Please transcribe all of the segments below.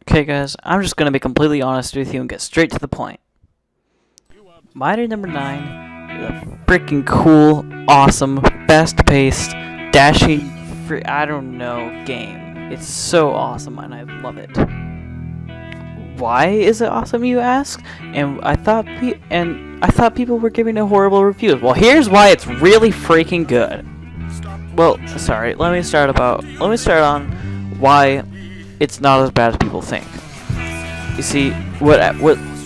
Okay, guys, I'm just gonna be completely honest with you and get straight to the point. Mighty Number 9 is a freaking cool, awesome, fast-paced, dashing, I don't know, game. It's so awesome and I love it. Why is it awesome, you ask? And I thought people were giving it horrible reviews. Well, here's why it's really freaking good. Well, sorry, let me start on why it's not as bad as people think. You see, what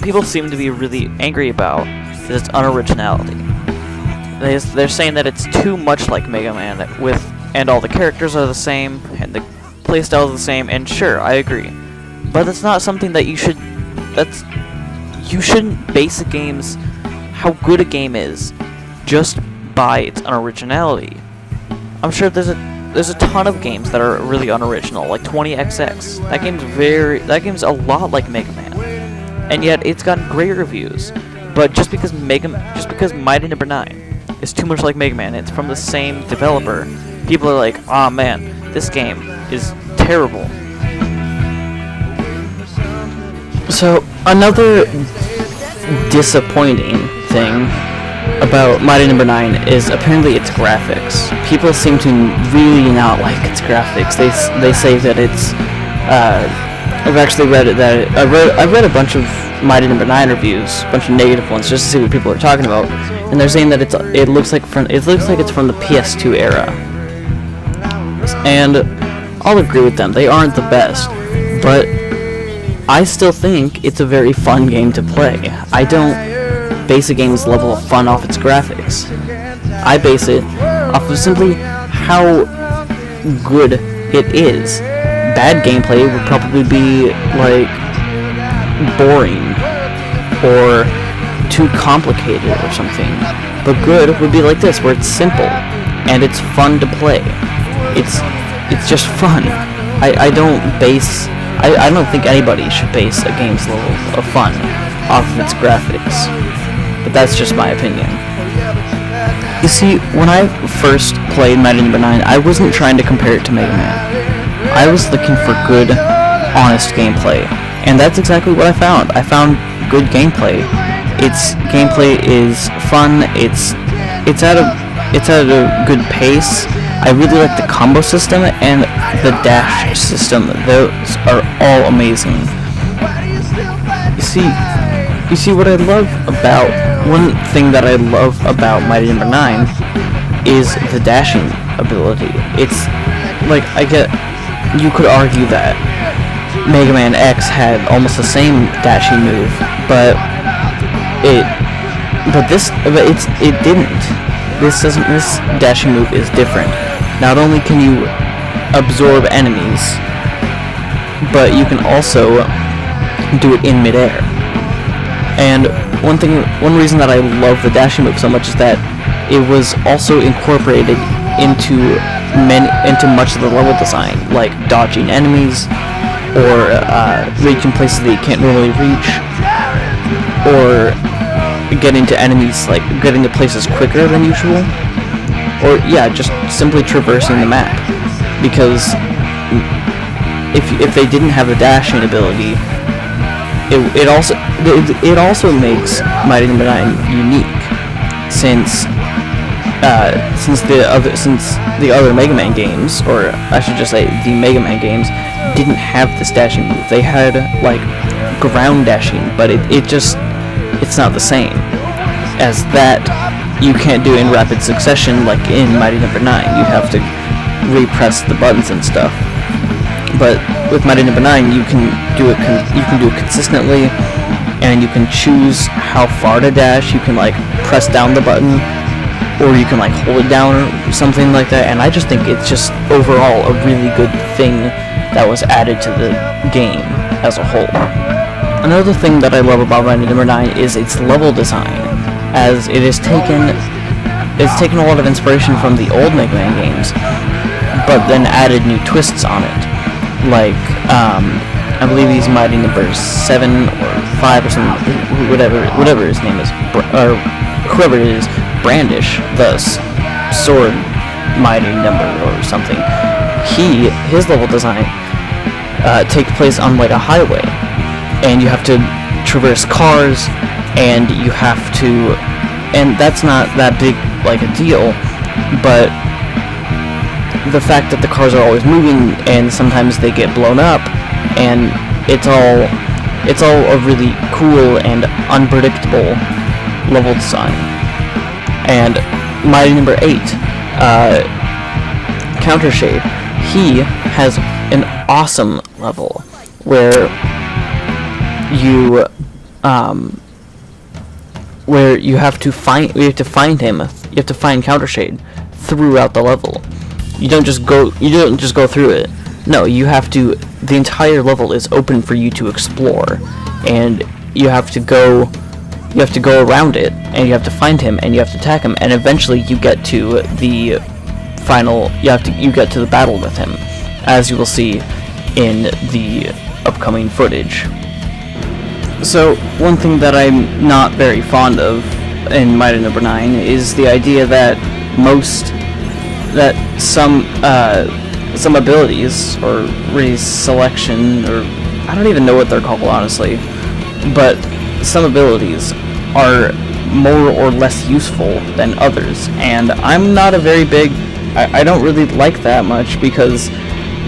people seem to be really angry about is its unoriginality. They're saying that it's too much like Mega Man, and all the characters are the same, and the playstyle is the same, and sure, I agree. But that's not something that you shouldn't base how good a game is just by its unoriginality. I'm sure there's a ton of games that are really unoriginal, like 20XX. That game's a lot like Mega Man, and yet it's gotten great reviews. But just because Mighty Number 9 is too much like Mega Man, it's from the same developer, people are like, "Ah, man, this game is terrible." So another disappointing thing about Mighty Number 9 is apparently its graphics. People seem to really not like its graphics. They say that it's. I've actually read it that I've read a bunch of Mighty Number 9 reviews, a bunch of negative ones, just to see what people are talking about, and they're saying that it looks like it's from the PS2 era. And I'll agree with them. They aren't the best, but I still think it's a very fun game to play. I don't base a game's level of fun off its graphics. I base it off of simply how good it is. Bad gameplay would probably be like boring or too complicated or something. But good would be like this, where it's simple and it's fun to play. It's just fun. I don't think anybody should base a game's level of fun off of its graphics. But that's just my opinion. You see, when I first played Mighty Number 9, I wasn't trying to compare it to Mega Man. I was looking for good, honest gameplay, and that's exactly what I found. I found good gameplay. Its gameplay is fun. It's at a good pace. I really like the combo system and the dash system. Those are all amazing. You see what I love about one thing that I love about Mighty Number 9 is the dashing ability. It's like you could argue that Mega Man X had almost the same dashing move, but it didn't. This dashing move is different. Not only can you absorb enemies, but you can also do it in midair. And one reason that I love the dashing move so much is that it was also incorporated into much of the level design, like dodging enemies, or reaching places that you can't normally reach, or getting to places quicker than usual, or just simply traversing the map. Because if they didn't have the dashing ability, it also makes Mighty Number 9 unique, since the other Mega Man games, or I should just say the Mega Man games, didn't have this dashing move. They had like ground dashing, but it's not the same as that. You can't do in rapid succession like in Mighty Number 9. You have to repress the buttons and stuff. But with Mighty Number 9, you can do it consistently, and you can choose how far to dash. You can like press down the button, or you can like hold it down or something like that. And I just think it's just overall a really good thing that was added to the game as a whole. Another thing that I love about Mighty Number 9 is its level design, as it's taken a lot of inspiration from the old Mega Man games, but then added new twists on it. Like, I believe he's Mighty Number 7 or 5 or something, whatever his name is, or whoever it is, Brandish, the sword Mighty Number or something. His level design take place on like a highway, and you have to traverse cars, and you have to, and that's not that big like a deal, but the fact that the cars are always moving and sometimes they get blown up, and it's all a really cool and unpredictable level design. And Mighty Number 8, Countershade, he has an awesome level where you have to find him. You have to find Countershade throughout the level. You don't just go through it. No, you have to. The entire level is open for you to explore, and you have to go around it, and you have to find him, and you have to attack him, and eventually you get to the final. You get to the battle with him, as you will see in the upcoming footage. So one thing that I'm not very fond of in Mighty Number 9 is the idea that some abilities, or raise selection, or I don't even know what they're called honestly, but some abilities are more or less useful than others, and I'm not a very big, I don't really like that much, because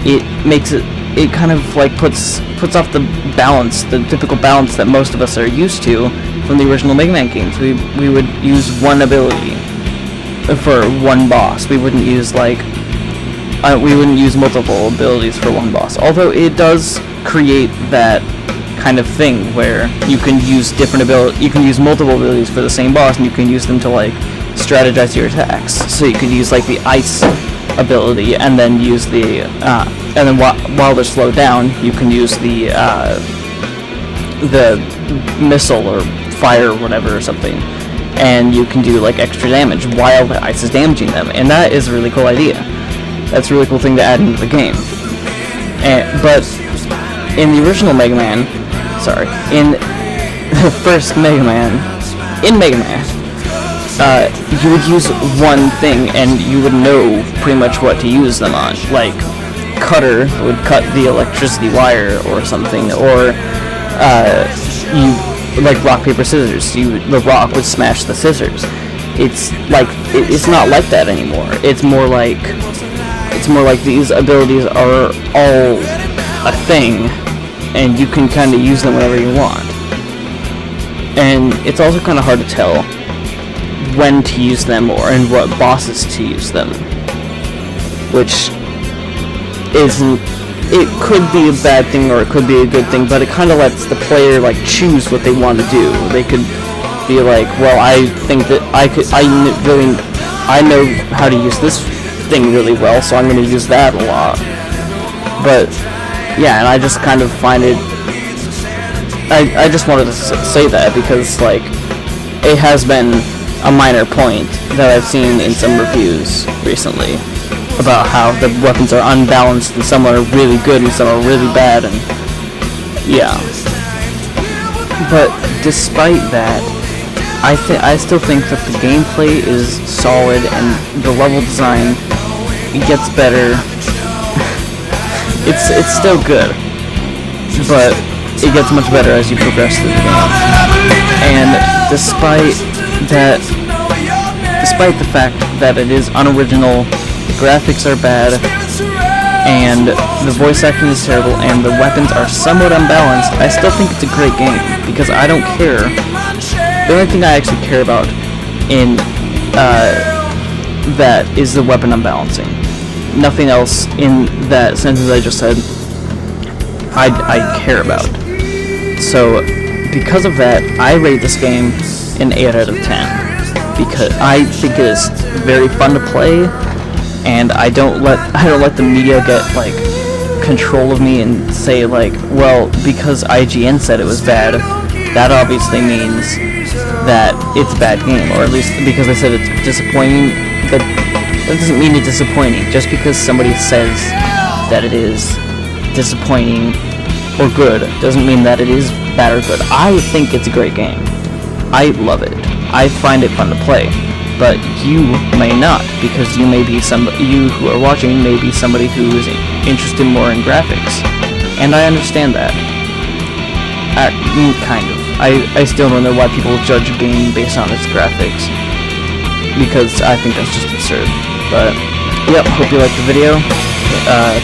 it kind of like puts off the balance, the typical balance that most of us are used to from the original Mega Man games. We would use one ability for one boss. We wouldn't use multiple abilities for one boss. Although it does create that kind of thing where you can use multiple abilities for the same boss, and you can use them to like strategize your attacks. So you could use like the ice ability, and then use the and then while they're slowed down, you can use the missile or fire or whatever or something, and you can do like extra damage while the ice is damaging them, and that is a really cool idea. That's a really cool thing to add into the game. But in the original Mega Man, in the first Mega Man, you would use one thing and you would know pretty much what to use them on. Like, Cutter would cut the electricity wire or something, or like rock, paper, scissors. The rock would smash the scissors. It's not like that anymore. It's more like these abilities are all a thing, and you can kind of use them whenever you want. And it's also kind of hard to tell when to use them and what bosses to use them, which it could be a bad thing or it could be a good thing, but it kind of lets the player like choose what they want to do. They could be like, well, I think that I know how to use this thing really well, so I'm going to use that a lot. But yeah, and I just kind of find it, I just wanted to say that because like it has been a minor point that I've seen in some reviews recently about how the weapons are unbalanced, and some are really good and some are really bad, and yeah. But despite that, I still think that the gameplay is solid, and the level design gets better. It's still good, but it gets much better as you progress through the game. And despite the fact that it is unoriginal, the graphics are bad, and the voice acting is terrible, and the weapons are somewhat unbalanced, I still think it's a great game, because I don't care. The only thing I actually care about in that is the weapon unbalancing. Nothing else in that sentence I just said I care about. So because of that, I rate this game an 8 out of 10. Because I think it is very fun to play, and I don't let the media get like control of me and say like, well, because IGN said it was bad, that obviously means that it's a bad game, or at least because they said it's disappointing, that doesn't mean it's disappointing. Just because somebody says that it is disappointing or good doesn't mean that it is bad or good. I think it's a great game. I love it. I find it fun to play, but you may not, because you who are watching may be somebody who is interested more in graphics. and I understand that. Kind of. I still don't know why people judge a game based on its graphics, because I think that's just absurd. But, yep, hope you liked the video.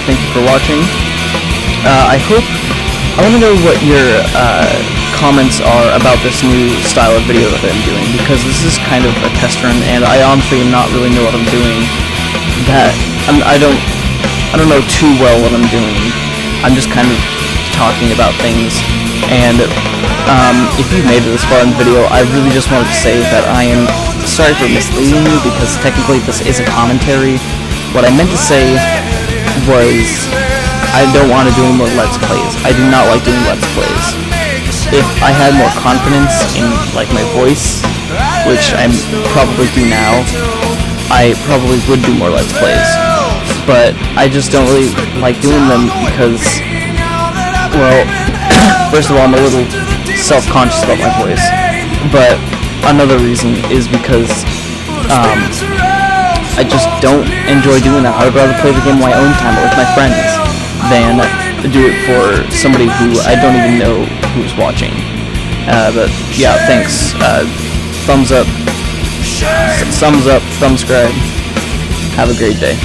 Thank you for watching. I want to know what your comments are about this new style of video that I'm doing, because this is kind of a test run, and I honestly am not really know what I'm doing. I don't know too well what I'm doing. I'm just kind of talking about things, and if you've made it this far in the video, I really just wanted to say that I am sorry for misleading you, because technically this is a commentary. What I meant to say was I don't want to do any more Let's Plays. I do not like doing Let's Plays. If I had more confidence in like my voice, which I probably do now, I probably would do more Let's Plays. But I just don't really like doing them because, well, first of all, I'm a little self-conscious about my voice. But another reason is because I just don't enjoy doing that. I would rather play the game on my own time or with my friends than do it for somebody who I don't even know who's watching. But yeah, thanks. Thumbs up, thumbscribe. Have a great day.